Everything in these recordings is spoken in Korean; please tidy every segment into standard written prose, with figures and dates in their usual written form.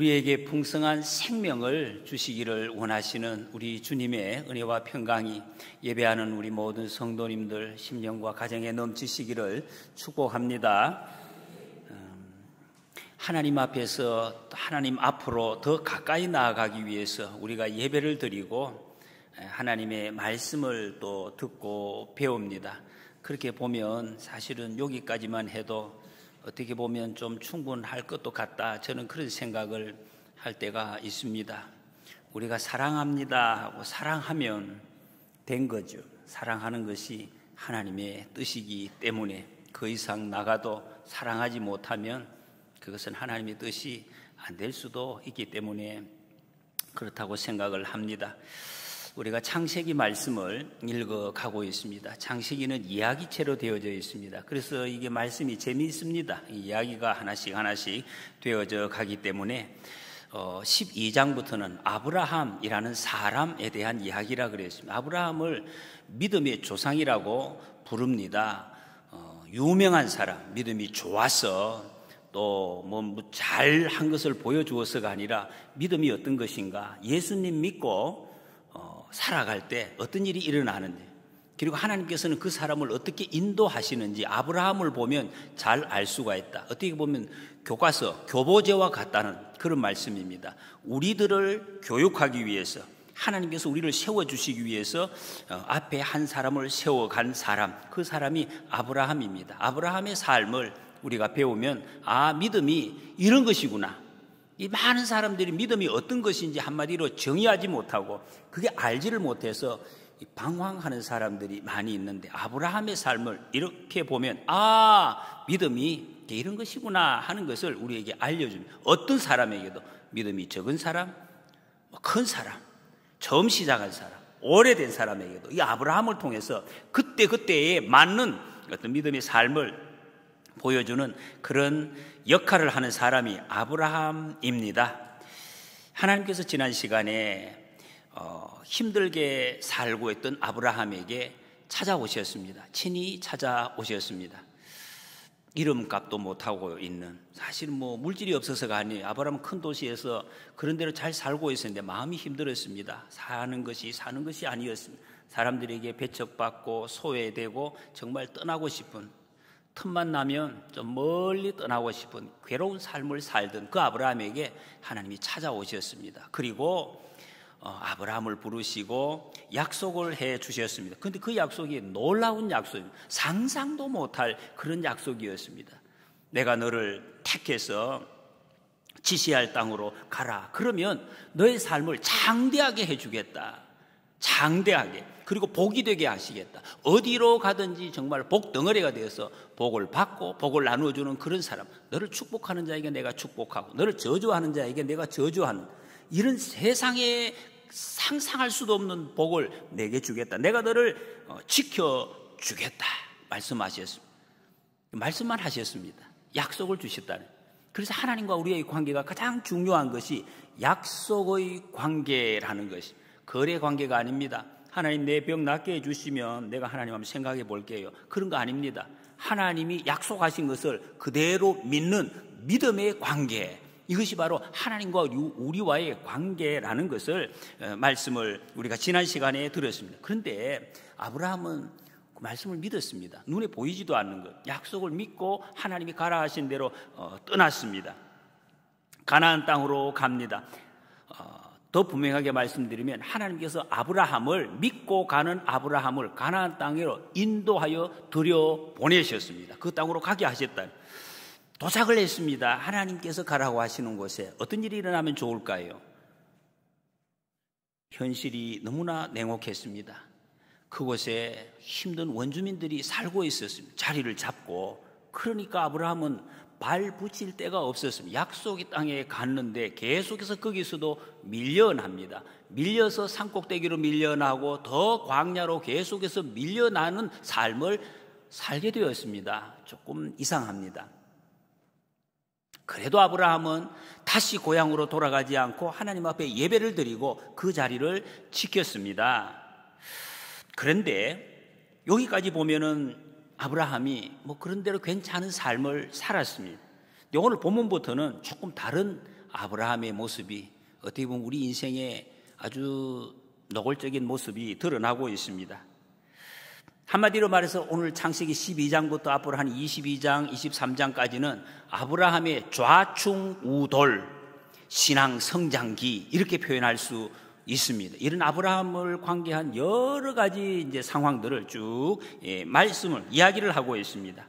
우리에게 풍성한 생명을 주시기를 원하시는 우리 주님의 은혜와 평강이 예배하는 우리 모든 성도님들 심령과 가정에 넘치시기를 축복합니다. 하나님 앞에서 하나님 앞으로 더 가까이 나아가기 위해서 우리가 예배를 드리고 하나님의 말씀을 또 듣고 배웁니다. 그렇게 보면 사실은 여기까지만 해도 어떻게 보면 좀 충분할 것도 같다, 저는 그런 생각을 할 때가 있습니다. 우리가 사랑합니다 하고 사랑하면 된 거죠. 사랑하는 것이 하나님의 뜻이기 때문에 그 이상 나가도 사랑하지 못하면 그것은 하나님의 뜻이 안 될 수도 있기 때문에 그렇다고 생각을 합니다. 우리가 창세기 말씀을 읽어가고 있습니다. 창세기는 이야기체로 되어져 있습니다. 그래서 이게 말씀이 재미있습니다. 이야기가 하나씩 되어져 가기 때문에 12장부터는 아브라함이라는 사람에 대한 이야기라 그랬습니다. 아브라함을 믿음의 조상이라고 부릅니다. 유명한 사람, 믿음이 좋아서 또 뭐 잘한 것을 보여주어서가 아니라 믿음이 어떤 것인가, 예수님 믿고 살아갈 때 어떤 일이 일어나는지, 그리고 하나님께서는 그 사람을 어떻게 인도하시는지 아브라함을 보면 잘 알 수가 있다. 어떻게 보면 교과서, 교보제와 같다는 그런 말씀입니다. 우리들을 교육하기 위해서, 하나님께서 우리를 세워주시기 위해서 앞에 한 사람을 세워간 사람, 그 사람이 아브라함입니다. 아브라함의 삶을 우리가 배우면 믿음이 이런 것이구나. 이 많은 사람들이 믿음이 어떤 것인지 한마디로 정의하지 못하고 그게 알지를 못해서 방황하는 사람들이 많이 있는데, 아브라함의 삶을 이렇게 보면 믿음이 이런 것이구나 하는 것을 우리에게 알려줍니다. 어떤 사람에게도 믿음이 적은 사람, 큰 사람, 처음 시작한 사람, 오래된 사람에게도 이 아브라함을 통해서 그때그때에 맞는 어떤 믿음의 삶을 보여주는 그런 역할을 하는 사람이 아브라함입니다. 하나님께서 지난 시간에 힘들게 살고 있던 아브라함에게 찾아오셨습니다. 친히 찾아오셨습니다. 이름값도 못하고 있는, 사실은 물질이 없어서가 아니에요. 아브라함은 큰 도시에서 그런 대로 잘 살고 있었는데 마음이 힘들었습니다. 사는 것이 아니었습니다. 사람들에게 배척받고 소외되고 정말 떠나고 싶은, 틈만 나면 좀 멀리 떠나고 싶은 괴로운 삶을 살던 그 아브라함에게 하나님이 찾아오셨습니다. 그리고 아브라함을 부르시고 약속을 해 주셨습니다. 그런데 그 약속이 놀라운 약속입니다. 상상도 못할 그런 약속이었습니다. 내가 너를 택해서 지시할 땅으로 가라. 그러면 너의 삶을 장대하게 해주겠다. 장대하게. 그리고 복이 되게 하시겠다. 어디로 가든지 정말 복 덩어리가 되어서 복을 받고 복을 나누어주는 그런 사람. 너를 축복하는 자에게 내가 축복하고 너를 저주하는 자에게 내가 저주하는, 이런 세상에 상상할 수도 없는 복을 내게 주겠다. 내가 너를 지켜주겠다 말씀하셨습니다. 말씀만 하셨습니다. 약속을 주셨다는. 그래서 하나님과 우리의 관계가 가장 중요한 것이 약속의 관계라는 것이, 거래 관계가 아닙니다. 하나님 내 병 낫게 해주시면 내가 하나님 한번 생각해 볼게요. 그런 거 아닙니다. 하나님이 약속하신 것을 그대로 믿는 믿음의 관계, 이것이 바로 하나님과 우리와의 관계라는 것을 말씀을 우리가 지난 시간에 들었습니다. 그런데 아브라함은 그 말씀을 믿었습니다. 눈에 보이지도 않는 것, 약속을 믿고 하나님이 가라 하신 대로 떠났습니다. 가나안 땅으로 갑니다. 더 분명하게 말씀드리면 하나님께서 아브라함을 믿고 가는 아브라함을 가나안 땅으로 인도하여 들여보내셨습니다. 그 땅으로 가게 하셨다. 도착을 했습니다. 하나님께서 가라고 하시는 곳에 어떤 일이 일어나면 좋을까요? 현실이 너무나 냉혹했습니다. 그곳에 힘든 원주민들이 살고 있었습니다. 자리를 잡고. 그러니까 아브라함은 발 붙일 데가 없었습니다. 약속의 땅에 갔는데 계속해서 거기서도 밀려납니다. 밀려서 산꼭대기로 밀려나고 더 광야로 계속해서 밀려나는 삶을 살게 되었습니다. 조금 이상합니다. 그래도 아브라함은 다시 고향으로 돌아가지 않고 하나님 앞에 예배를 드리고 그 자리를 지켰습니다. 그런데 여기까지 보면은 아브라함이 그런 대로 괜찮은 삶을 살았습니다. 오늘 본문부터는 조금 다른 아브라함의 모습이 어떻게 보면 우리 인생의 아주 노골적인 모습이 드러나고 있습니다. 한마디로 말해서 오늘 창세기 12장부터 앞으로 한 22장, 23장까지는 아브라함의 좌충우돌 신앙 성장기 이렇게 표현할 수 있습니다. 이런 아브라함을 관계한 여러 가지 이제 상황들을 쭉 말씀을 이야기를 하고 있습니다.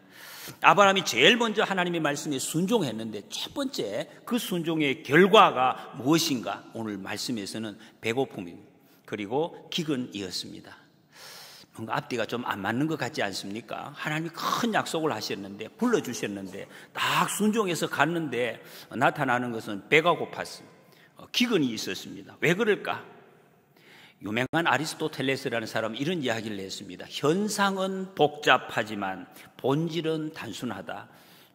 아브라함이 제일 먼저 하나님의 말씀에 순종했는데 첫 번째 그 순종의 결과가 무엇인가? 오늘 말씀에서는 배고픔입니다. 그리고 기근이었습니다. 뭔가 앞뒤가 좀 안 맞는 것 같지 않습니까? 하나님이 큰 약속을 하셨는데 불러주셨는데 딱 순종해서 갔는데 나타나는 것은 배가 고팠습니다. 기근이 있었습니다. 왜 그럴까? 유명한 아리스토텔레스라는 사람은 이런 이야기를 했습니다. 현상은 복잡하지만 본질은 단순하다.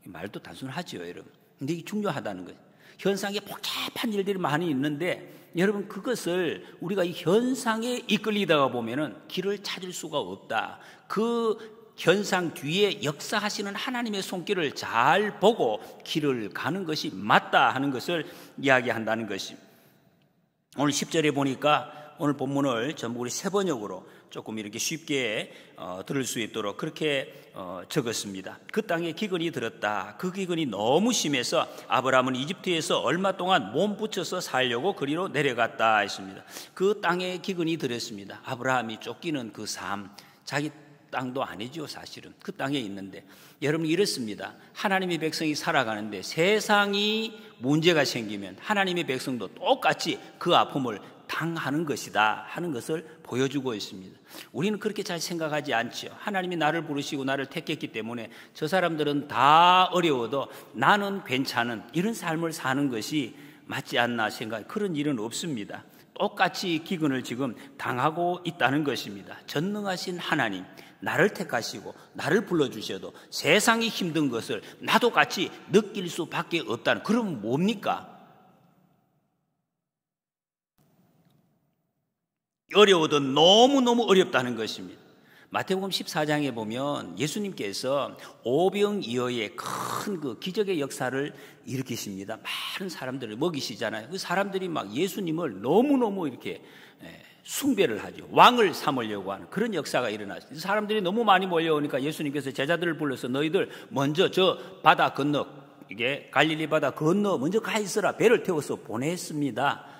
말도 단순하죠, 여러분. 근데 이게 중요하다는 거예요. 현상에 복잡한 일들이 많이 있는데 여러분 그것을 우리가 이 현상에 이끌리다가 보면은 길을 찾을 수가 없다. 그 현상 뒤에 역사하시는 하나님의 손길을 잘 보고 길을 가는 것이 맞다 하는 것을 이야기한다는 것입니다. 오늘 10절에 보니까 오늘 본문을 전부 우리 세 번역으로 조금 이렇게 쉽게 들을 수 있도록 그렇게 적었습니다. 그 땅에 기근이 들었다. 그 기근이 너무 심해서 아브라함은 이집트에서 얼마 동안 몸 붙여서 살려고 그리로 내려갔다 했습니다. 그 땅에 기근이 들었습니다. 아브라함이 쫓기는 그 삶, 자기 땅도 아니죠, 사실은. 그 땅에 있는데 여러분 이렇습니다. 하나님의 백성이 살아가는데 세상이 문제가 생기면 하나님의 백성도 똑같이 그 아픔을 당하는 것이다 하는 것을 보여주고 있습니다. 우리는 그렇게 잘 생각하지 않죠. 하나님이 나를 부르시고 나를 택했기 때문에 저 사람들은 다 어려워도 나는 괜찮은 이런 삶을 사는 것이 맞지 않나 생각. 그런 일은 없습니다. 똑같이 기근을 지금 당하고 있다는 것입니다. 전능하신 하나님, 나를 택하시고 나를 불러주셔도 세상이 힘든 것을 나도 같이 느낄 수밖에 없다는. 그럼 뭡니까? 어려워도 너무너무 어렵다는 것입니다. 마태복음 14장에 보면 예수님께서 오병이어의 큰 그 기적의 역사를 일으키십니다. 많은 사람들을 먹이시잖아요. 그 사람들이 막 예수님을 너무너무 이렇게 숭배를 하죠. 왕을 삼으려고 하는 그런 역사가 일어났어요. 사람들이 너무 많이 몰려오니까 예수님께서 제자들을 불러서 너희들 먼저 저 바다 건너, 이게 갈릴리 바다 건너 먼저 가 있어라. 배를 태워서 보냈습니다.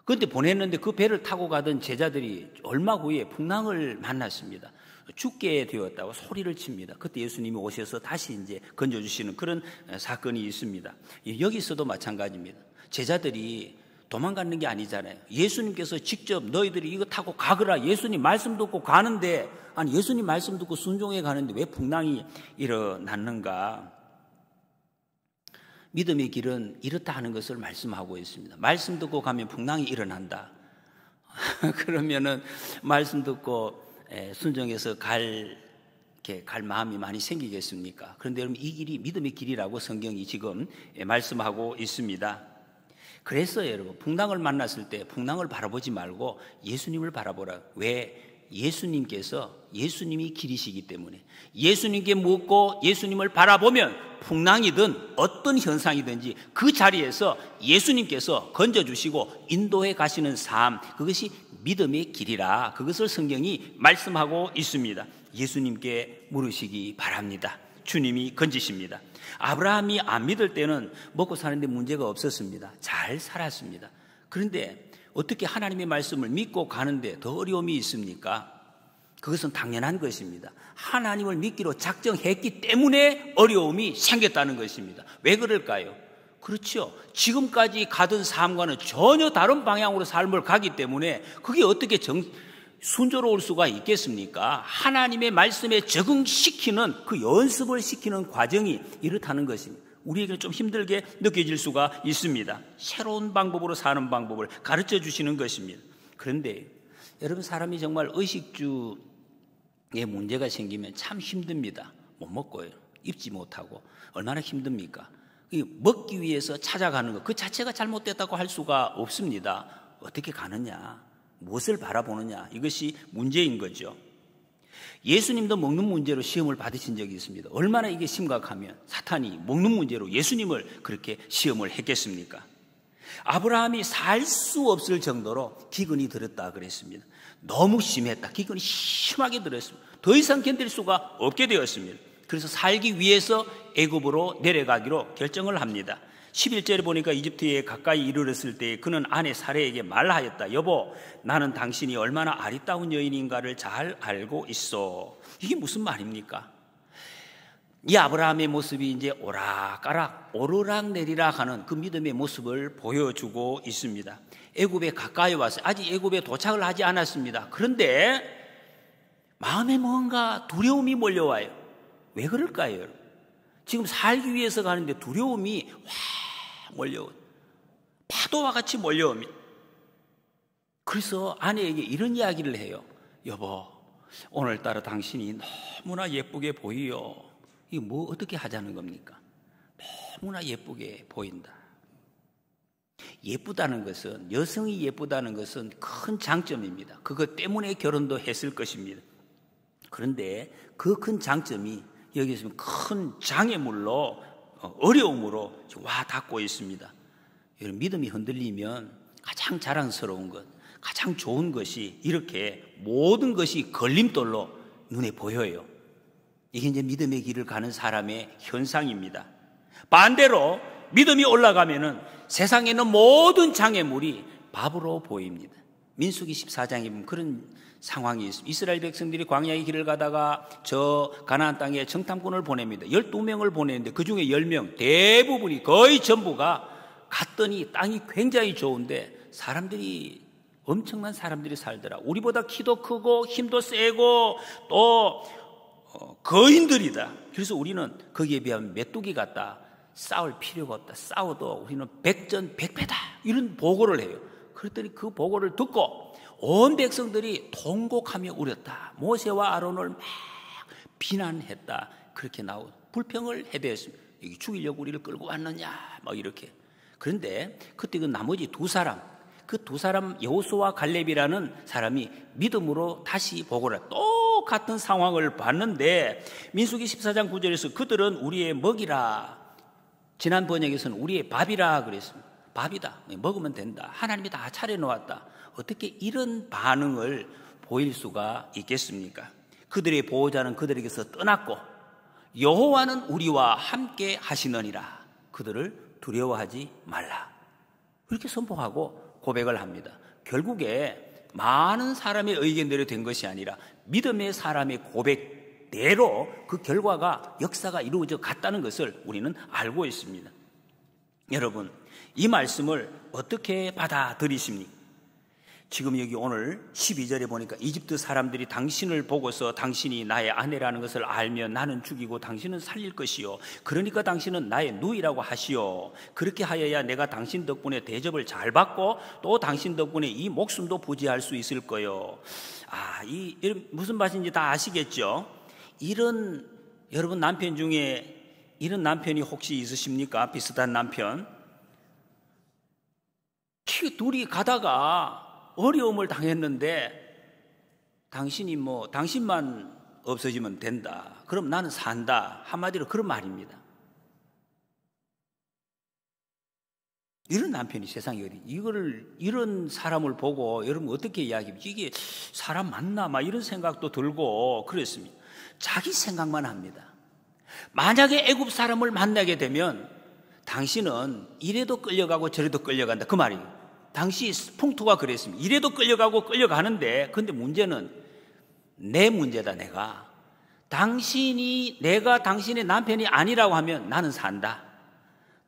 그런데 보냈는데 그 배를 타고 가던 제자들이 얼마 후에 풍랑을 만났습니다. 죽게 되었다고 소리를 칩니다. 그때 예수님이 오셔서 다시 이제 건져주시는 그런 사건이 있습니다. 여기서도 마찬가지입니다. 제자들이 도망가는 게 아니잖아요. 예수님께서 직접 너희들이 이거 타고 가거라. 예수님 말씀 듣고 가는데, 아니 예수님 말씀 듣고 순종해 가는데 왜 풍랑이 일어났는가? 믿음의 길은 이렇다 하는 것을 말씀하고 있습니다. 말씀 듣고 가면 풍랑이 일어난다. 그러면은 말씀 듣고 순종해서 갈 마음이 많이 생기겠습니까? 그런데 여러분 이 길이 믿음의 길이라고 성경이 지금 말씀하고 있습니다. 그래서 여러분 풍랑을 만났을 때 풍랑을 바라보지 말고 예수님을 바라보라. 왜? 예수님이 길이시기 때문에 예수님께 묻고 예수님을 바라보면 풍랑이든 어떤 현상이든지 그 자리에서 예수님께서 건져주시고 인도해 가시는 삶, 그것이 믿음의 길이라 그것을 성경이 말씀하고 있습니다. 예수님께 물으시기 바랍니다. 주님이 건지십니다. 아브라함이 안 믿을 때는 먹고 사는데 문제가 없었습니다. 잘 살았습니다. 그런데 어떻게 하나님의 말씀을 믿고 가는데 더 어려움이 있습니까? 그것은 당연한 것입니다. 하나님을 믿기로 작정했기 때문에 어려움이 생겼다는 것입니다. 왜 그럴까요? 그렇죠. 지금까지 가던 삶과는 전혀 다른 방향으로 삶을 가기 때문에 그게 어떻게 순조로울 수가 있겠습니까? 하나님의 말씀에 적응시키는 그 연습을 시키는 과정이 이렇다는 것입니다. 우리에게 좀 힘들게 느껴질 수가 있습니다. 새로운 방법으로 사는 방법을 가르쳐 주시는 것입니다. 그런데 여러분 사람이 정말 의식주에 문제가 생기면 참 힘듭니다. 못 먹고요. 입지 못하고 얼마나 힘듭니까? 먹기 위해서 찾아가는 것 그 자체가 잘못됐다고 할 수가 없습니다. 어떻게 가느냐, 무엇을 바라보느냐 이것이 문제인 거죠. 예수님도 먹는 문제로 시험을 받으신 적이 있습니다. 얼마나 이게 심각하면 사탄이 먹는 문제로 예수님을 그렇게 시험을 했겠습니까? 아브라함이 살 수 없을 정도로 기근이 들었다 그랬습니다. 너무 심했다. 기근이 심하게 들었습니다. 더 이상 견딜 수가 없게 되었습니다. 그래서 살기 위해서 애굽으로 내려가기로 결정을 합니다. 11절에 보니까 이집트에 가까이 이르렀을 때 그는 아내 사레에게 말하였다. 여보, 나는 당신이 얼마나 아리따운 여인인가를 잘 알고 있어. 이게 무슨 말입니까? 이 아브라함의 모습이 이제 오락가락 오르락내리락 하는 그 믿음의 모습을 보여주고 있습니다. 애굽에 가까이 왔어요. 아직 애굽에 도착을 하지 않았습니다. 그런데 마음에 뭔가 두려움이 몰려와요. 왜 그럴까요, 여러분? 지금 살기 위해서 가는데 두려움이 확 몰려오고 파도와 같이 몰려옵니다. 그래서 아내에게 이런 이야기를 해요. 여보, 오늘따라 당신이 너무나 예쁘게 보이요. 이거 뭐 어떻게 하자는 겁니까? 너무나 예쁘게 보인다. 예쁘다는 것은, 여성이 예쁘다는 것은 큰 장점입니다. 그것 때문에 결혼도 했을 것입니다. 그런데 그 큰 장점이 여기서 큰 장애물로, 어려움으로 와 닿고 있습니다. 여러분, 믿음이 흔들리면 가장 자랑스러운 것, 가장 좋은 것이 이렇게 모든 것이 걸림돌로 눈에 보여요. 이게 이제 믿음의 길을 가는 사람의 현상입니다. 반대로 믿음이 올라가면은 세상에 있는 모든 장애물이 밥으로 보입니다. 민수기 14장에 보면 그런 상황이 있습니다. 이스라엘 백성들이 광야의 길을 가다가 저 가나안 땅에 정탐꾼을 보냅니다. 12명을 보내는데 그 중에 10명 대부분이 거의 전부가 갔더니 땅이 굉장히 좋은데 사람들이 엄청난 사람들이 살더라. 우리보다 키도 크고 힘도 세고 또 거인들이다. 그래서 우리는 거기에 비하면 메뚜기 같다. 싸울 필요가 없다. 싸워도 우리는 백전백패다. 이런 보고를 해요. 그랬더니 그 보고를 듣고 온 백성들이 통곡하며 울었다. 모세와 아론을 막 비난했다. 그렇게 나오고 불평을 해대었습니다. 여기 죽이려고 우리를 끌고 왔느냐 막 이렇게. 그런데 그때 그 나머지 두 사람, 그 두 사람 여호수아와 갈렙이라는 사람이 믿음으로 다시 보고를 똑같은 상황을 봤는데 민수기 14장 9절에서 그들은 우리의 먹이라, 지난 번역에서는 우리의 밥이라 그랬습니다. 밥이다. 먹으면 된다. 하나님이 다 차려놓았다. 어떻게 이런 반응을 보일 수가 있겠습니까? 그들의 보호자는 그들에게서 떠났고 여호와는 우리와 함께 하시느니라. 그들을 두려워하지 말라. 그렇게 선포하고 고백을 합니다. 결국에 많은 사람의 의견대로 된 것이 아니라 믿음의 사람의 고백대로 그 결과가 역사가 이루어져 갔다는 것을 우리는 알고 있습니다. 여러분, 이 말씀을 어떻게 받아들이십니까? 지금 여기 오늘 12절에 보니까 이집트 사람들이 당신을 보고서 당신이 나의 아내라는 것을 알면 나는 죽이고 당신은 살릴 것이요. 그러니까 당신은 나의 누이라고 하시오. 그렇게 하여야 내가 당신 덕분에 대접을 잘 받고 또 당신 덕분에 이 목숨도 부지할 수 있을 거요. 이런 무슨 말인지 다 아시겠죠? 이런 여러분 남편 중에 이런 남편이 혹시 있으십니까? 비슷한 남편. 둘이 가다가 어려움을 당했는데 당신만 없어지면 된다. 그럼 나는 산다. 한마디로 그런 말입니다. 이런 남편이 세상에 어디 이런 사람을 보고 여러분 어떻게 이야기합니까? 이게 사람 맞나? 막 이런 생각도 들고 그랬습니다. 자기 생각만 합니다. 만약에 애굽 사람을 만나게 되면 당신은 이래도 끌려가고 저래도 끌려간다. 그 말이에요. 당시 풍토가 그랬습니다. 이래도 끌려가고 끌려가는데 근데 문제는 내 문제다. 내가 당신의 남편이 아니라고 하면 나는 산다.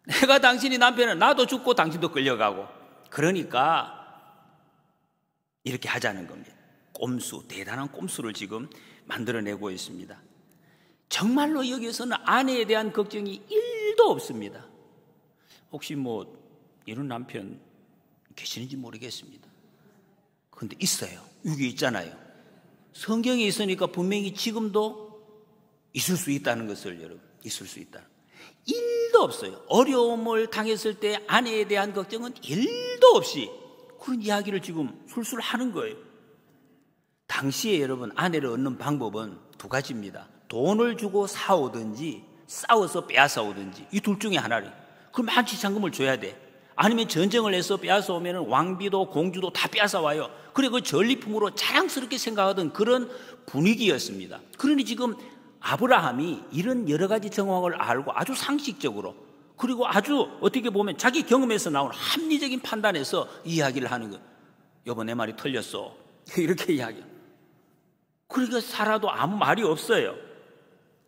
내가 당신이 남편은 나도 죽고 당신도 끌려가고. 그러니까 이렇게 하자는 겁니다. 대단한 꼼수를 지금 만들어내고 있습니다. 정말로 여기서는 아내에 대한 걱정이 1도 없습니다. 혹시 이런 남편 계시는지 모르겠습니다. 그런데 있어요. 여기 있잖아요. 성경에 있으니까 분명히 지금도 있을 수 있다는 것을 여러분, 있을 수 있다. 1도 없어요. 어려움을 당했을 때 아내에 대한 걱정은 1도 없이 그런 이야기를 지금 술술 하는 거예요. 당시에 여러분 아내를 얻는 방법은 두 가지입니다. 돈을 주고 사오든지 싸워서 빼앗아 오든지 이 둘 중에 하나를. 그럼 한치상금을 줘야 돼. 아니면 전쟁을 해서 빼앗아 오면 왕비도 공주도 다 빼앗아 와요. 그래 그 전리품으로 자랑스럽게 생각하던 그런 분위기였습니다. 그러니 지금 아브라함이 이런 여러 가지 정황을 알고 아주 상식적으로 그리고 아주 어떻게 보면 자기 경험에서 나온 합리적인 판단에서 이야기를 하는 거예요. 여보 내 말이 틀렸어. 이렇게 이야기해요. 그러니까 살아도 아무 말이 없어요.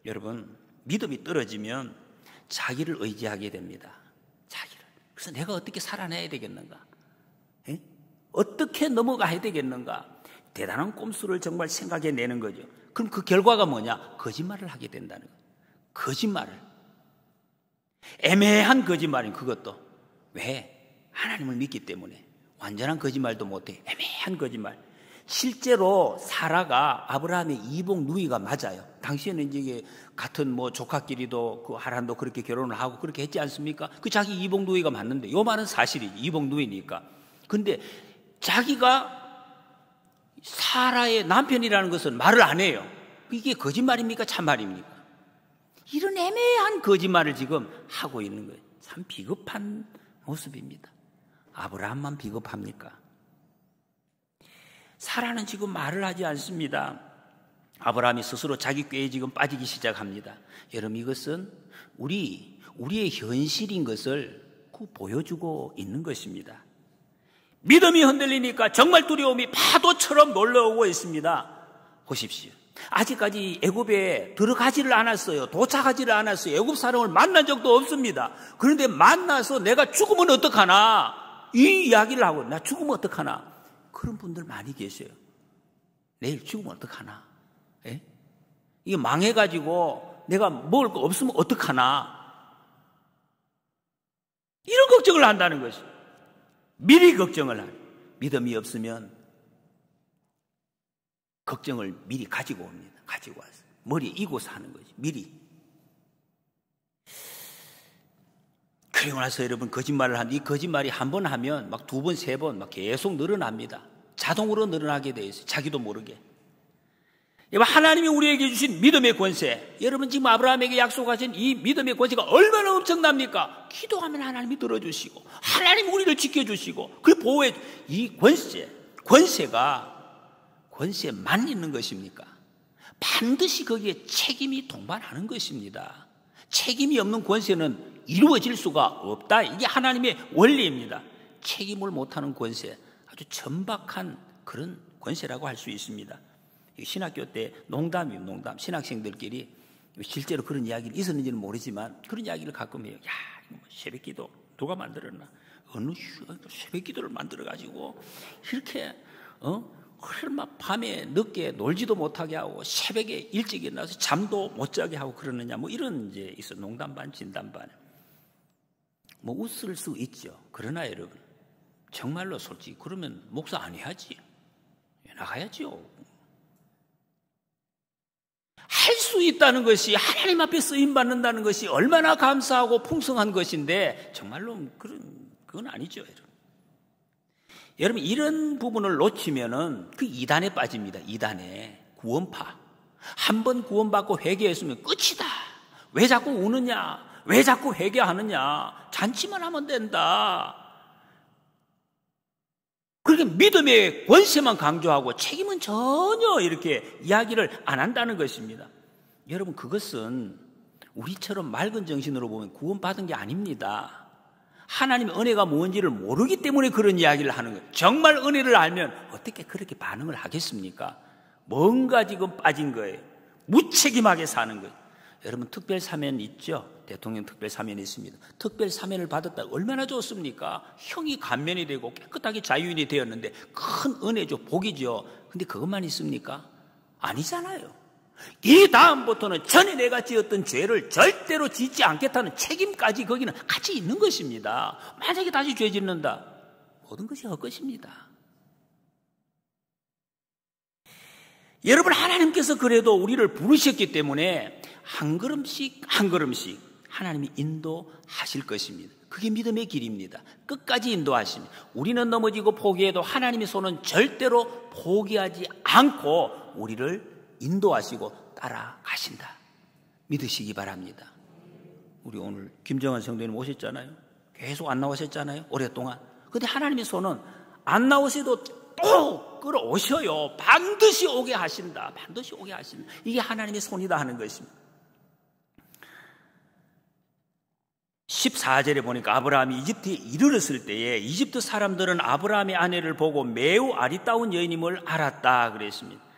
여러분 믿음이 떨어지면 자기를 의지하게 됩니다. 자기를. 그래서 내가 어떻게 살아내야 되겠는가? 에? 어떻게 넘어가야 되겠는가? 대단한 꼼수를 정말 생각해내는 거죠. 그럼 그 결과가 뭐냐? 거짓말을 하게 된다는 거예요. 거짓말을. 애매한 거짓말인 그것도. 왜? 하나님을 믿기 때문에. 완전한 거짓말도 못해. 애매한 거짓말. 실제로 사라가 아브라함의 이복 누이가 맞아요. 당시에는 이제 같은 뭐 조카끼리도 그 하란도 그렇게 결혼을 하고 그렇게 했지 않습니까? 그 자기 이복 누이가 맞는데 요 말은 사실이지. 이복 누이니까. 근데 자기가 사라의 남편이라는 것은 말을 안 해요. 이게 거짓말입니까? 참말입니까? 이런 애매한 거짓말을 지금 하고 있는 거예요. 참 비겁한 모습입니다. 아브라함만 비겁합니까? 사라는 지금 말을 하지 않습니다. 아브라함이 스스로 자기 꾀에 지금 빠지기 시작합니다. 여러분 이것은 우리의 현실인 것을 보여주고 있는 것입니다. 믿음이 흔들리니까 정말 두려움이 파도처럼 놀러오고 있습니다. 보십시오. 아직까지 애굽에 들어가지를 않았어요. 도착하지를 않았어요. 애굽 사람을 만난 적도 없습니다. 그런데 만나서 내가 죽으면 어떡하나 이 이야기를 하고 나 죽으면 어떡하나 그런 분들 많이 계세요. 내일 죽으면 어떡하나? 예? 이게 망해가지고 내가 먹을 거 없으면 어떡하나? 이런 걱정을 한다는 것이. 미리 걱정을 하는. 믿음이 없으면 걱정을 미리 가지고 옵니다. 가지고 와서. 머리에 이고서 하는 거지. 미리. 그리고 나서 여러분 거짓말을 이 거짓말이 한 번 하면 막 두 번, 세 번 막 계속 늘어납니다. 자동으로 늘어나게 돼 있어요. 자기도 모르게. 여러분 하나님이 우리에게 주신 믿음의 권세. 여러분 지금 아브라함에게 약속하신 이 믿음의 권세가 얼마나 엄청납니까? 기도하면 하나님이 들어주시고 하나님이 우리를 지켜주시고 그 보호해 이 권세만 있는 것입니까? 반드시 거기에 책임이 동반하는 것입니다. 책임이 없는 권세는 이루어질 수가 없다. 이게 하나님의 원리입니다. 책임을 못하는 권세, 아주 천박한 그런 권세라고 할 수 있습니다. 신학교 때 농담이에요. 농담. 신학생들끼리 실제로 그런 이야기를 있었는지는 모르지만 그런 이야기를 가끔 해요. 야, 새벽기도 누가 만들었나? 어느 새벽기도를 만들어가지고 이렇게 막 밤에 늦게 놀지도 못하게 하고 새벽에 일찍 일어나서 잠도 못 자게 하고 그러느냐 뭐 이런 이제 있어. 농담 반 진담 반. 뭐 웃을 수 있죠. 그러나 여러분 정말로 솔직히 그러면 목사 안 해야지. 나가야죠. 할 수 있다는 것이 하나님 앞에 쓰임 받는다는 것이 얼마나 감사하고 풍성한 것인데 정말로 그건 아니죠. 여러분 이런 부분을 놓치면은 그 이단에 빠집니다. 이단에 구원파. 한 번 구원받고 회개했으면 끝이다. 왜 자꾸 우느냐? 왜 자꾸 회개하느냐? 잔치만 하면 된다. 그렇게 믿음의 권세만 강조하고 책임은 전혀 이렇게 이야기를 안 한다는 것입니다. 여러분 그것은 우리처럼 맑은 정신으로 보면 구원받은 게 아닙니다. 하나님의 은혜가 뭔지를 모르기 때문에 그런 이야기를 하는 거예요. 정말 은혜를 알면 어떻게 그렇게 반응을 하겠습니까? 뭔가 지금 빠진 거예요. 무책임하게 사는 거예요. 여러분 특별 사면 있죠? 대통령 특별 사면이 있습니다. 특별 사면을 받았다 얼마나 좋습니까? 형이 감면이 되고 깨끗하게 자유인이 되었는데 큰 은혜죠. 복이죠. 근데 그것만 있습니까? 아니잖아요. 이 다음부터는 전에 내가 지었던 죄를 절대로 짓지 않겠다는 책임까지 거기는 같이 있는 것입니다. 만약에 다시 죄 짓는다 모든 것이 헛것입니다. 여러분 하나님께서 그래도 우리를 부르셨기 때문에 한 걸음씩 한 걸음씩 하나님이 인도하실 것입니다. 그게 믿음의 길입니다. 끝까지 인도하십니다. 우리는 넘어지고 포기해도 하나님의 손은 절대로 포기하지 않고 우리를 인도하시고 따라가신다. 믿으시기 바랍니다. 우리 오늘 김정환 성도님 오셨잖아요. 계속 안 나오셨잖아요. 오랫동안. 근데 하나님의 손은 안 나오셔도 또 끌어오셔요. 반드시 오게 하신다. 반드시 오게 하신다. 이게 하나님의 손이다 하는 것입니다. 14절에 보니까 아브라함이 이집트에 이르렀을 때에 이집트 사람들은 아브라함의 아내를 보고 매우 아리따운 여인임을 알았다 그랬습니다.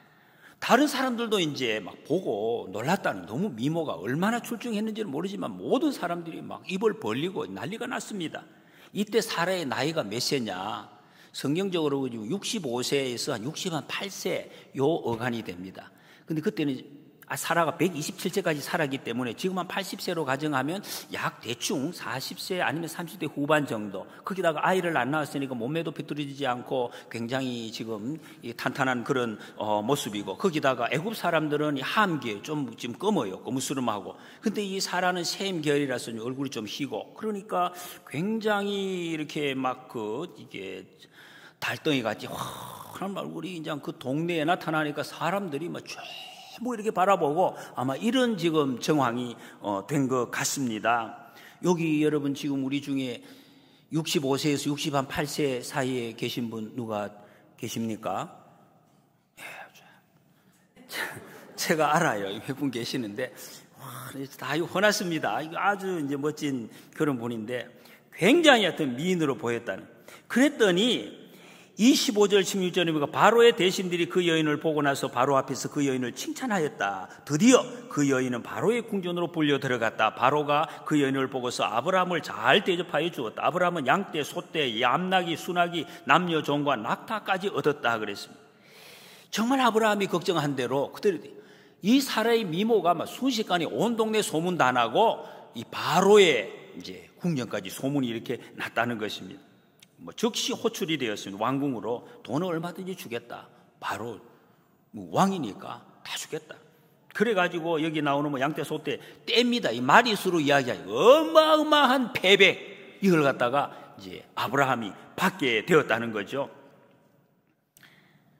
다른 사람들도 이제 막 보고 놀랐다는, 너무 미모가 얼마나 출중했는지는 모르지만 모든 사람들이 막 입을 벌리고 난리가 났습니다. 이때 사라의 나이가 몇 세냐? 성경적으로 65세에서 한 68세 요 어간이 됩니다. 근데 그때는 사라가 127세까지 살았기 때문에 지금 한 80세로 가정하면 약 대충 40세 아니면 30대 후반 정도. 거기다가 아이를 안 낳았으니까 몸매도 비뚤어지지 않고 굉장히 지금 탄탄한 그런 모습이고, 거기다가 애굽 사람들은 함기에 좀 검어요. 거무스름하고. 근데 이 사라는 셈 계열이라서 얼굴이 좀 희고, 그러니까 굉장히 이렇게 막 이게 달덩이 같이 환한 얼굴이 이제 그 동네에 나타나니까 사람들이 막 뭐 이렇게 바라보고 아마 이런 지금 정황이 된 것 같습니다. 여기 여러분 지금 우리 중에 65세에서 68세 사이에 계신 분 누가 계십니까? 제가 알아요. 몇 분 계시는데 다 혼났습니다. 아주 이제 멋진 그런 분인데 굉장히 하여튼 미인으로 보였다는. 그랬더니 25절 16절이니까 바로의 대신들이 그 여인을 보고 나서 바로 앞에서 그 여인을 칭찬하였다. 드디어 그 여인은 바로의 궁전으로 불려 들어갔다. 바로가 그 여인을 보고서 아브라함을 잘 대접하여 주었다. 아브라함은 양떼, 소떼, 얌나기, 수나기, 남녀 종과 낙타까지 얻었다 그랬습니다. 정말 아브라함이 걱정한 대로 그대로 이 사라의 미모가 막 순식간에 온 동네 소문 다 나고 이 바로의 이제 궁전까지 소문이 이렇게 났다는 것입니다. 즉시 호출이 되었습니다. 왕궁으로 돈을 얼마든지 주겠다. 바로 왕이니까 다 주겠다. 그래가지고 여기 나오는 양떼 소떼 떼입니다. 이 마리수로 이야기하죠. 어마어마한 패백, 이걸 갖다가 이제 아브라함이 받게 되었다는 거죠.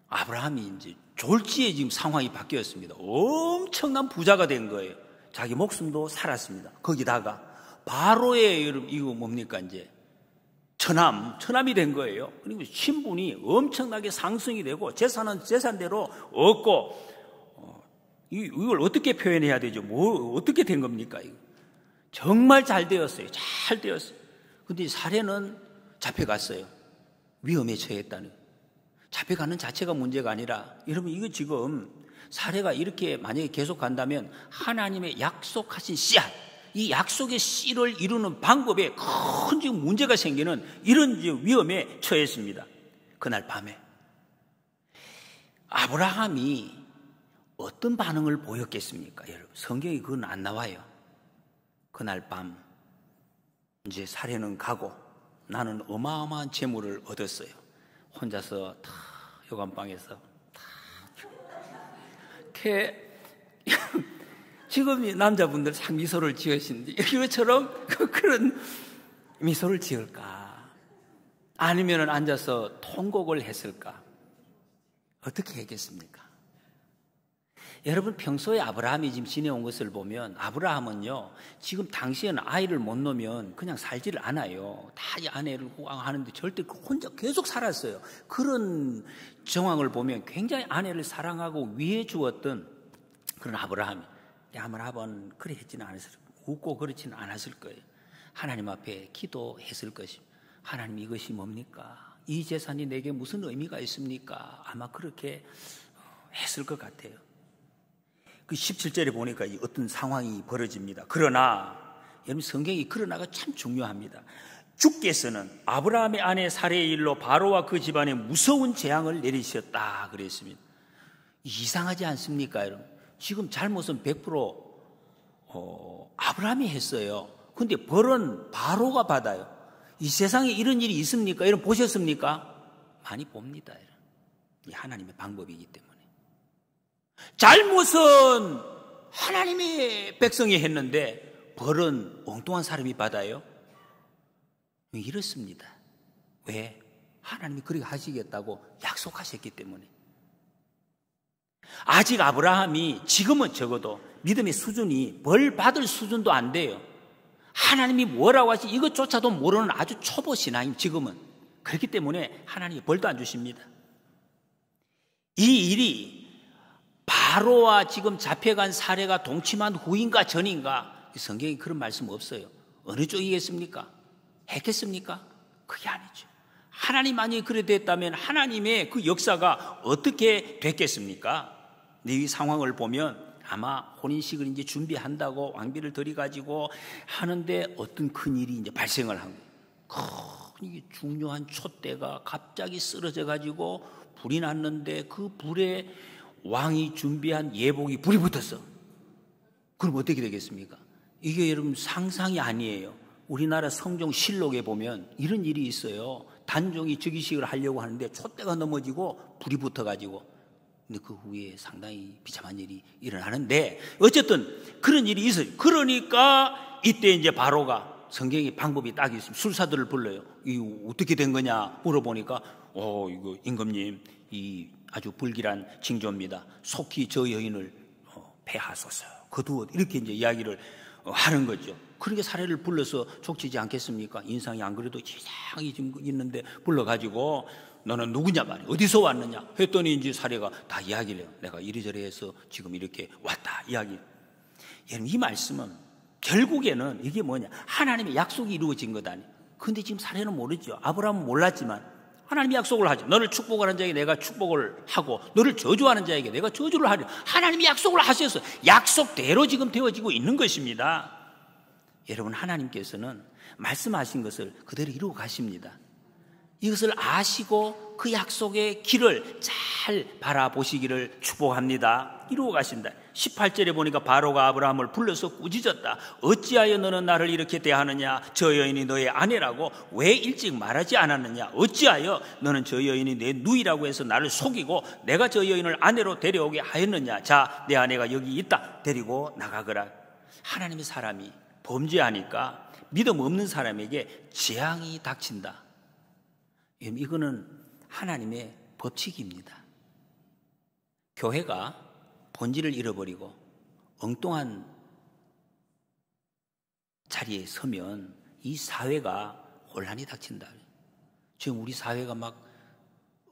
아브라함이 이제 졸지에 지금 상황이 바뀌었습니다. 엄청난 부자가 된 거예요. 자기 목숨도 살았습니다. 거기다가 바로의 이거 뭡니까 이제 처남이 된 거예요. 그리고 신분이 엄청나게 상승이 되고 재산은 재산대로 얻고, 이걸 어떻게 표현해야 되죠? 어떻게 된 겁니까? 이거? 정말 잘 되었어요. 잘 되었어요. 근데 사례는 잡혀갔어요. 위험에 처했다는. 잡혀가는 자체가 문제가 아니라, 여러분 이거 지금 사례가 이렇게 만약에 계속 간다면 하나님의 약속하신 씨앗, 이 약속의 씨를 이루는 방법에 큰 지금 문제가 생기는 이런 위험에 처했습니다. 그날 밤에 아브라함이 어떤 반응을 보였겠습니까? 여러분 성경에 그건 안 나와요. 그날 밤 이제 사례는 가고 나는 어마어마한 재물을 얻었어요. 혼자서 다 요간방에서 다 지금 남자분들 참 미소를 지으시는데 이것처럼 그런 미소를 지을까? 아니면 앉아서 통곡을 했을까? 어떻게 했겠습니까? 여러분 평소에 아브라함이 지금 지내온 것을 보면 아브라함은요 지금 당시에는 아이를 못 놓으면 그냥 살지를 않아요. 다 이 아내를 호강하는데 절대 혼자 계속 살았어요. 그런 정황을 보면 굉장히 아내를 사랑하고 위해 주었던 그런 아브라함이 아브라함은 그래 했지는 않았을 거예요. 웃고 그렇지는 않았을 거예요. 하나님 앞에 기도했을 것입니다. 하나님 이것이 뭡니까? 이 재산이 내게 무슨 의미가 있습니까? 아마 그렇게 했을 것 같아요. 그 17절에 보니까 어떤 상황이 벌어집니다. 그러나 여러분 성경이 그러나가 참 중요합니다. 주께서는 아브라함의 아내 사레의 일로 바로와 그 집안에 무서운 재앙을 내리셨다 그랬습니다. 이상하지 않습니까 여러분? 지금 잘못은 100% 아브라함이 했어요. 근데 벌은 바로가 받아요. 이 세상에 이런 일이 있습니까? 여러분 보셨습니까? 많이 봅니다. 여러분. 이 하나님의 방법이기 때문에. 잘못은 하나님의 백성이 했는데 벌은 엉뚱한 사람이 받아요. 이렇습니다. 왜? 하나님이 그렇게 하시겠다고 약속하셨기 때문에. 아직 아브라함이 지금은 적어도 믿음의 수준이 벌 받을 수준도 안 돼요. 하나님이 뭐라고 하시 이것조차도 모르는 아주 초보 신앙임 지금은. 그렇기 때문에 하나님이 벌도 안 주십니다. 이 일이 바로와 지금 잡혀간 사례가 동침한 후인가 전인가? 성경에 그런 말씀 없어요. 어느 쪽이겠습니까? 했겠습니까? 그게 아니죠. 하나님만이 그래 됐다면 하나님의 그 역사가 어떻게 됐겠습니까? 이 상황을 보면 아마 혼인식을 이제 준비한다고 왕비를 들여가지고 하는데 어떤 큰 일이 이제 발생을 한 거예요. 큰 중요한 촛대가 갑자기 쓰러져 가지고 불이 났는데 그 불에 왕이 준비한 예복이 불이 붙었어. 그럼 어떻게 되겠습니까? 이게 여러분 상상이 아니에요. 우리나라 성경 실록에 보면 이런 일이 있어요. 단종이 즉위식을 하려고 하는데 촛대가 넘어지고 불이 붙어가지고, 근데 그 후에 상당히 비참한 일이 일어나는데 어쨌든 그런 일이 있어요. 그러니까 이때 이제 바로가 성경의 방법이 딱 있습니다. 술사들을 불러요. 이거 어떻게 된 거냐 물어보니까 이거 임금님 이 아주 불길한 징조입니다. 속히 저 여인을 패하소서. 거두어 이렇게 이제 이야기를 하는 거죠. 그렇게 사례를 불러서 족치지 않겠습니까? 인상이 안 그래도 이상하게 지금 있는데 불러가지고 너는 누구냐 말이야. 어디서 왔느냐 했더니 이제 사례가 다 이야기를 해요. 내가 이리저리 해서 지금 이렇게 왔다 이야기. 여러분 이 말씀은 결국에는 이게 뭐냐, 하나님의 약속이 이루어진 것 아니에요. 그런데 지금 사례는 모르죠. 아브라함은 몰랐지만 하나님이 약속을 하죠. 너를 축복하는 자에게 내가 축복을 하고 너를 저주하는 자에게 내가 저주를 하려. 하나님이 약속을 하셔서 약속대로 지금 되어지고 있는 것입니다. 여러분 하나님께서는 말씀하신 것을 그대로 이루어 가십니다. 이것을 아시고 그 약속의 길을 잘 바라보시기를 축복합니다. 이루어 가신다. 18절에 보니까 바로가 아브라함을 불러서 꾸짖었다. 어찌하여 너는 나를 이렇게 대하느냐? 저 여인이 너의 아내라고 왜 일찍 말하지 않았느냐? 어찌하여 너는 저 여인이 내 누이라고 해서 나를 속이고 내가 저 여인을 아내로 데려오게 하였느냐? 자, 내 아내가 여기 있다. 데리고 나가거라. 하나님의 사람이 범죄하니까 믿음 없는 사람에게 재앙이 닥친다. 이거는 하나님의 법칙입니다. 교회가 본질을 잃어버리고 엉뚱한 자리에 서면 이 사회가 혼란이 닥친다. 지금 우리 사회가 막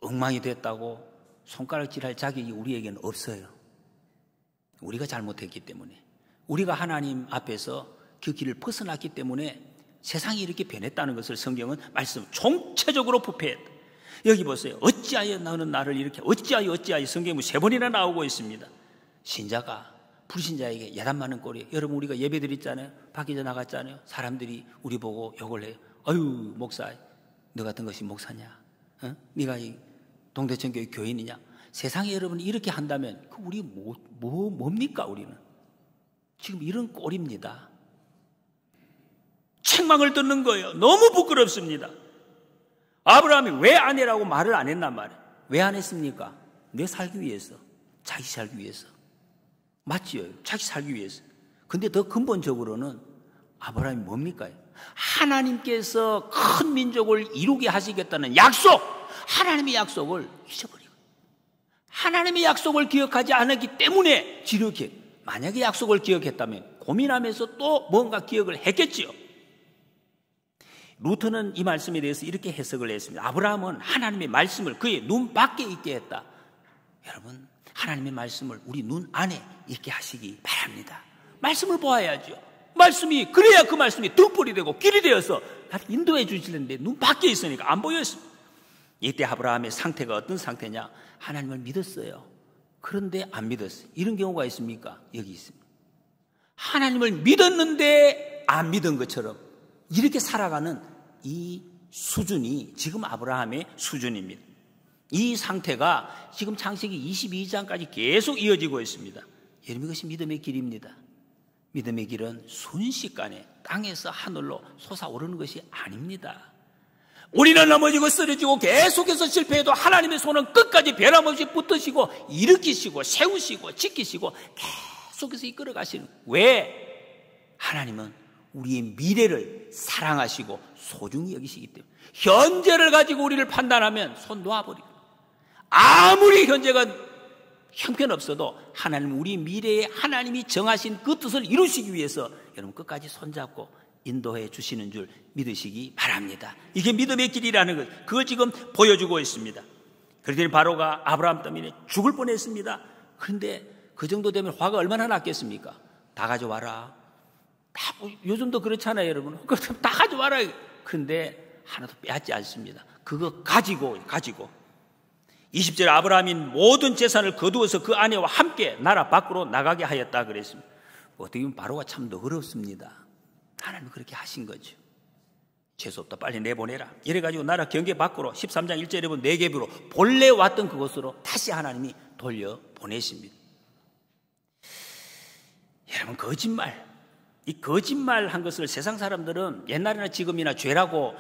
엉망이 됐다고 손가락질할 자격이 우리에게는 없어요. 우리가 잘못했기 때문에, 우리가 하나님 앞에서 그 길을 벗어났기 때문에 세상이 이렇게 변했다는 것을 성경은 말씀 총체적으로 부패했다. 여기 보세요. 어찌하여 너는 나를 이렇게, 어찌하여 성경이 3번이나 나오고 있습니다. 신자가 불신자에게 야단 맞는 꼴이에요. 여러분 우리가 예배 드렸잖아요. 밖에 나갔잖아요. 사람들이 우리 보고 욕을 해요. 아유 목사, 너 같은 것이 목사냐? 네가 이 동대천교회 교인이냐? 세상에 여러분 이렇게 한다면 그 우리 뭡니까? 우리는 지금 이런 꼴입니다. 책망을 듣는 거예요. 너무 부끄럽습니다. 아브라함이 왜 아내라고 말을 안 했단 말이에요. 왜 안 했습니까? 내 살기 위해서, 자기 살기 위해서. 맞지요? 자기 살기 위해서. 근데 더 근본적으로는 아브라함이 뭡니까? 하나님께서 큰 민족을 이루게 하시겠다는 약속, 하나님의 약속을 잊어버리고, 하나님의 약속을 기억하지 않았기 때문에 지력해. 만약에 약속을 기억했다면 고민하면서 또 뭔가 기억을 했겠지요. 루터는 이 말씀에 대해서 이렇게 해석을 했습니다. 아브라함은 하나님의 말씀을 그의 눈 밖에 있게 했다. 여러분 하나님의 말씀을 우리 눈 안에 있게 하시기 바랍니다. 말씀을 보아야죠. 말씀이 그래야 그 말씀이 등불이 되고 길이 되어서 나를 인도해 주시는데 눈 밖에 있으니까 안 보였습니다. 이때 아브라함의 상태가 어떤 상태냐? 하나님을 믿었어요. 그런데 안 믿었어요. 이런 경우가 있습니까? 여기 있습니다. 하나님을 믿었는데 안 믿은 것처럼 이렇게 살아가는 이 수준이 지금 아브라함의 수준입니다. 이 상태가 지금 창세기 22장까지 계속 이어지고 있습니다. 여러분 이것이 믿음의 길입니다. 믿음의 길은 순식간에 땅에서 하늘로 솟아오르는 것이 아닙니다. 우리는 넘어지고 쓰러지고 계속해서 실패해도 하나님의 손은 끝까지 변함없이 붙드시고 일으키시고 세우시고 지키시고 계속해서 이끌어 가시는. 왜? 하나님은 우리의 미래를 사랑하시고 소중히 여기시기 때문에 현재를 가지고 우리를 판단하면 손 놓아버리고, 아무리 현재가 형편없어도 하나님 우리 미래에 하나님이 정하신 그 뜻을 이루시기 위해서 여러분 끝까지 손잡고 인도해 주시는 줄 믿으시기 바랍니다. 이게 믿음의 길이라는 것, 그걸 지금 보여주고 있습니다. 그랬더니 바로가 아브라함 때문에 죽을 뻔했습니다. 그런데 그 정도 되면 화가 얼마나 났겠습니까? 다 가져와라. 요즘도 그렇잖아요, 여러분. 다 가져와라. 그런데 하나도 빼앗지 않습니다. 그거 가지고 20절 아브라함이 모든 재산을 거두어서 그 아내와 함께 나라 밖으로 나가게 하였다 그랬습니다. 어떻게 보면 바로가 참 너그럽습니다. 하나님은 그렇게 하신 거죠. 재수없다, 빨리 내보내라. 이래가지고 나라 경계 밖으로 13장 1절에 보면 네겝으로 본래 왔던 그곳으로 다시 하나님이 돌려보내십니다. 여러분, 거짓말, 이 거짓말한 것을 세상 사람들은 옛날이나 지금이나 죄라고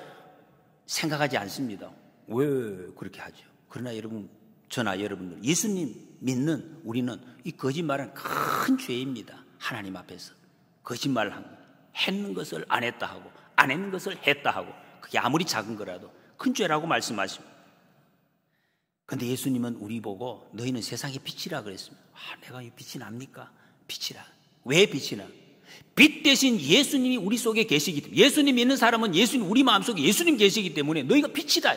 생각하지 않습니다. 왜 그렇게 하죠? 그러나 여러분, 저나 여러분들, 예수님 믿는 우리는 이 거짓말은 큰 죄입니다. 하나님 앞에서 거짓말을 한 거, 했는 것을 안 했다 하고 안 했는 것을 했다 하고, 그게 아무리 작은 거라도 큰 죄라고 말씀하십니다. 그런데 예수님은 우리 보고 너희는 세상의 빛이라 그랬습니다. 내가 이 빛이 납니까? 빛이라. 왜 빛이 나? 빛 대신 예수님이 우리 속에 계시기 때문에, 예수님 믿는 사람은 예수님, 우리 마음속에 예수님 계시기 때문에 너희가 빛이다,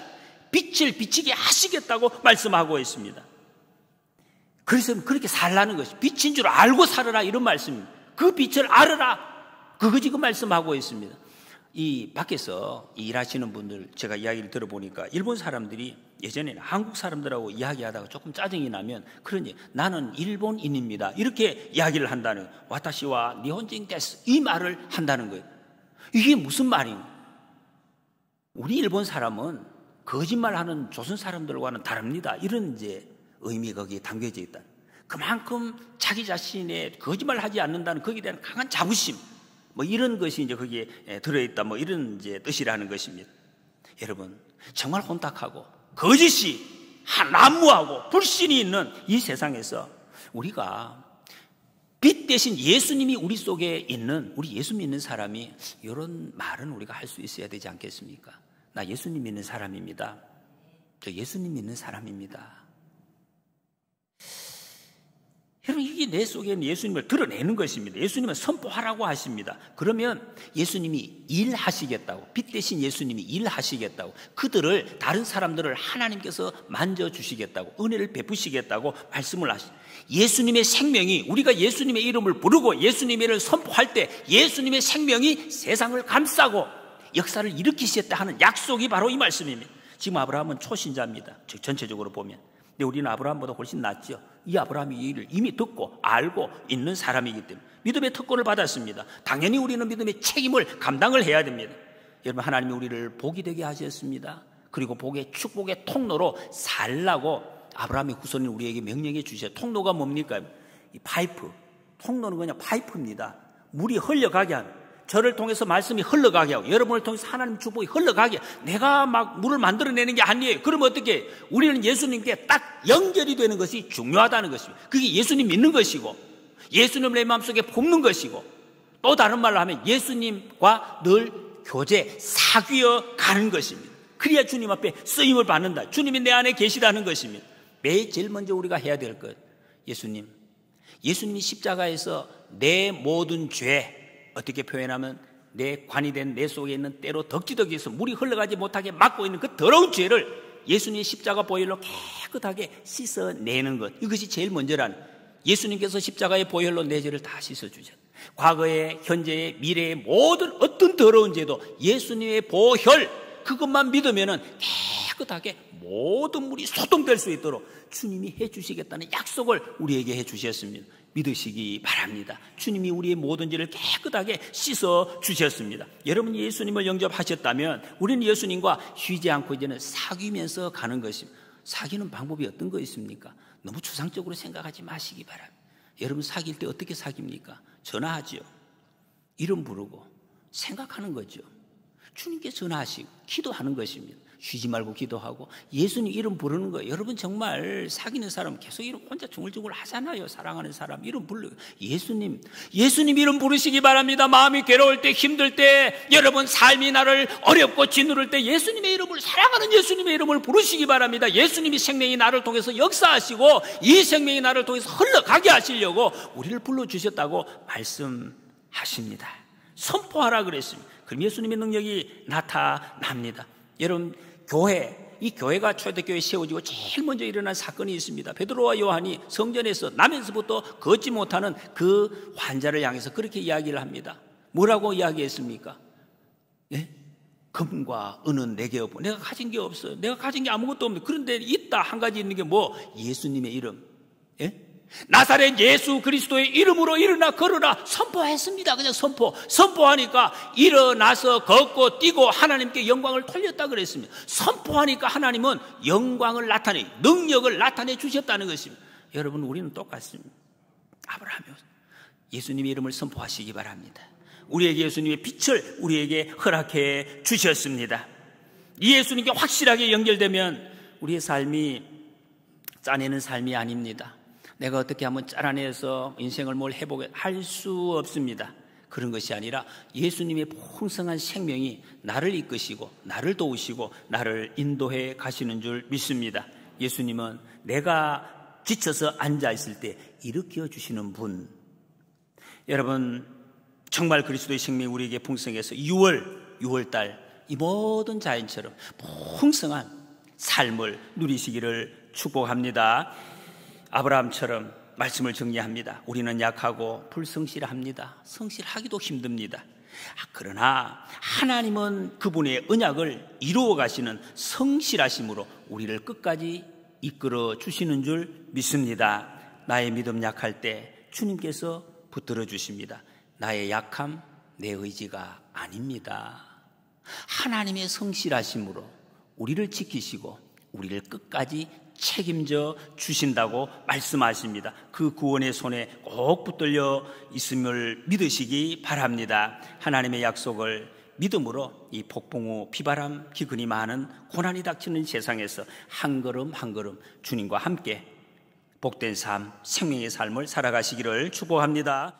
빛을 비치게 하시겠다고 말씀하고 있습니다. 그래서 그렇게 살라는 것이, 빛인 줄 알고 살아라, 이런 말씀입니다. 그 빛을 알아라, 그거 지금 말씀하고 있습니다. 이 밖에서 일하시는 분들 제가 이야기를 들어보니까 일본 사람들이 예전에는 한국 사람들하고 이야기하다가 조금 짜증이 나면, 그러니 나는 일본인입니다, 이렇게 이야기를 한다는 거예요. 와타시와 니혼진 데스, 이 말을 한다는 거예요. 이게 무슨 말인가? 우리 일본 사람은 거짓말하는 조선 사람들과는 다릅니다, 이런 이제 의미가 거기에 담겨져 있다. 그만큼 자기 자신의 거짓말하지 않는다는 거기에 대한 강한 자부심, 뭐 이런 것이 이제 거기에 들어있다, 뭐 이런 이제 뜻이라는 것입니다. 여러분, 정말 혼탁하고 거짓이 난무하고 불신이 있는 이 세상에서 우리가 빛 대신 예수님이 우리 속에 있는, 우리 예수 믿는 사람이 이런 말은 우리가 할 수 있어야 되지 않겠습니까? 나 예수님 믿는 사람입니다. 저 예수님 믿는 사람입니다. 여러분, 이게 내 속에 있는 예수님을 드러내는 것입니다. 예수님은 선포하라고 하십니다. 그러면 예수님이 일하시겠다고, 빛 대신 예수님이 일하시겠다고, 그들을, 다른 사람들을 하나님께서 만져주시겠다고, 은혜를 베푸시겠다고 말씀을 하십니다. 예수님의 생명이, 우리가 예수님의 이름을 부르고 예수님의 이름을 선포할 때 예수님의 생명이 세상을 감싸고 역사를 일으키시겠다 하는 약속이 바로 이 말씀입니다. 지금 아브라함은 초신자입니다, 즉 전체적으로 보면. 근데 우리는 아브라함보다 훨씬 낫죠. 이 아브라함이 이 일을 이미 듣고 알고 있는 사람이기 때문에 믿음의 특권을 받았습니다. 당연히 우리는 믿음의 책임을 감당을 해야 됩니다. 여러분, 하나님이 우리를 복이 되게 하셨습니다. 그리고 복의 축복의 통로로 살라고 아브라함의 후손인 우리에게 명령해 주셔요. 통로가 뭡니까? 이 파이프, 통로는 그냥 파이프입니다. 물이 흘러가게 하는, 저를 통해서 말씀이 흘러가게 하고 여러분을 통해서 하나님 축복이 흘러가게, 내가 막 물을 만들어내는 게 아니에요. 그러면 어떻게? 우리는 예수님께 딱 연결이 되는 것이 중요하다는 것입니다. 그게 예수님 믿는 것이고 예수님을 내 마음속에 품는 것이고, 또 다른 말로 하면 예수님과 늘 교제, 사귀어 가는 것입니다. 그래야 주님 앞에 쓰임을 받는다, 주님이 내 안에 계시다는 것입니다. 매일 제일 먼저 우리가 해야 될 것, 예수님이 십자가에서 내 모든 죄, 어떻게 표현하면 내 관이 된 내 속에 있는 때로 덕지덕지에서 물이 흘러가지 못하게 막고 있는 그 더러운 죄를 예수님의 십자가 보혈로 깨끗하게 씻어내는 것, 이것이 제일 먼저라는, 예수님께서 십자가의 보혈로 내 죄를 다 씻어주셨다. 과거에, 현재에, 미래의 모든 어떤 더러운 죄도 예수님의 보혈, 그것만 믿으면 깨끗하게 모든 물이 소통될 수 있도록 주님이 해주시겠다는 약속을 우리에게 해주셨습니다. 믿으시기 바랍니다. 주님이 우리의 모든 죄를 깨끗하게 씻어 주셨습니다. 여러분이 예수님을 영접하셨다면 우리는 예수님과 쉬지 않고 이제는 사귀면서 가는 것입니다. 사귀는 방법이 어떤 거 있습니까? 너무 추상적으로 생각하지 마시기 바랍니다. 여러분, 사귈 때 어떻게 사깁니까? 전화하지요. 이름 부르고 생각하는 거죠. 주님께 전화하시고 기도하는 것입니다. 쉬지 말고 기도하고 예수님 이름 부르는 거예요. 여러분 정말 사귀는 사람 계속 이름 혼자 중얼중얼 하잖아요. 사랑하는 사람 이름 불러요. 예수님 이름 부르시기 바랍니다. 마음이 괴로울 때, 힘들 때, 여러분 삶이 나를 어렵고 짓누를 때 예수님의 이름을, 사랑하는 예수님의 이름을 부르시기 바랍니다. 예수님이 생명이 나를 통해서 역사하시고 이 생명이 나를 통해서 흘러가게 하시려고 우리를 불러주셨다고 말씀하십니다. 선포하라 그랬습니다. 그럼 예수님의 능력이 나타납니다. 여러분 이 교회가 초대교회에 세워지고 제일 먼저 일어난 사건이 있습니다. 베드로와 요한이 성전에서 나면서부터 걷지 못하는 그 환자를 향해서 그렇게 이야기를 합니다. 뭐라고 이야기했습니까? 예? 금과 은은 내게 없고 내가 가진 게 없어요. 내가 가진 게 아무것도 없는데 그런데 있다 한 가지 있는 게 뭐? 예수님의 이름. 예? 나사렛 예수 그리스도의 이름으로 일어나 걸어라 선포했습니다. 그냥 선포하니까 일어나서 걷고 뛰고 하나님께 영광을 돌렸다 그랬습니다. 선포하니까 하나님은 영광을 능력을 나타내 주셨다는 것입니다. 여러분 우리는 똑같습니다. 아브라함이 예수님의 이름을 선포하시기 바랍니다. 우리에게 예수님의 빛을 우리에게 허락해 주셨습니다. 이 예수님께 확실하게 연결되면 우리의 삶이 짜내는 삶이 아닙니다. 내가 어떻게 한번 짜라내서 인생을 뭘 할 수 없습니다. 그런 것이 아니라 예수님의 풍성한 생명이 나를 이끄시고 나를 도우시고 나를 인도해 가시는 줄 믿습니다. 예수님은 내가 지쳐서 앉아있을 때 일으켜 주시는 분. 여러분 정말 그리스도의 생명이 우리에게 풍성해서 6월달 이 모든 자연처럼 풍성한 삶을 누리시기를 축복합니다. 아브라함처럼 말씀을 정리합니다. 우리는 약하고 불성실합니다. 성실하기도 힘듭니다. 그러나 하나님은 그분의 언약을 이루어 가시는 성실하심으로 우리를 끝까지 이끌어 주시는 줄 믿습니다. 나의 믿음 약할 때 주님께서 붙들어 주십니다. 나의 약함 내 의지가 아닙니다. 하나님의 성실하심으로 우리를 지키시고 우리를 끝까지 책임져 주신다고 말씀하십니다. 그 구원의 손에 꼭 붙들려 있음을 믿으시기 바랍니다. 하나님의 약속을 믿음으로 이 폭풍우 비바람 기근이 많은 고난이 닥치는 세상에서 한 걸음 한 걸음 주님과 함께 복된 삶, 생명의 삶을 살아가시기를 축복합니다.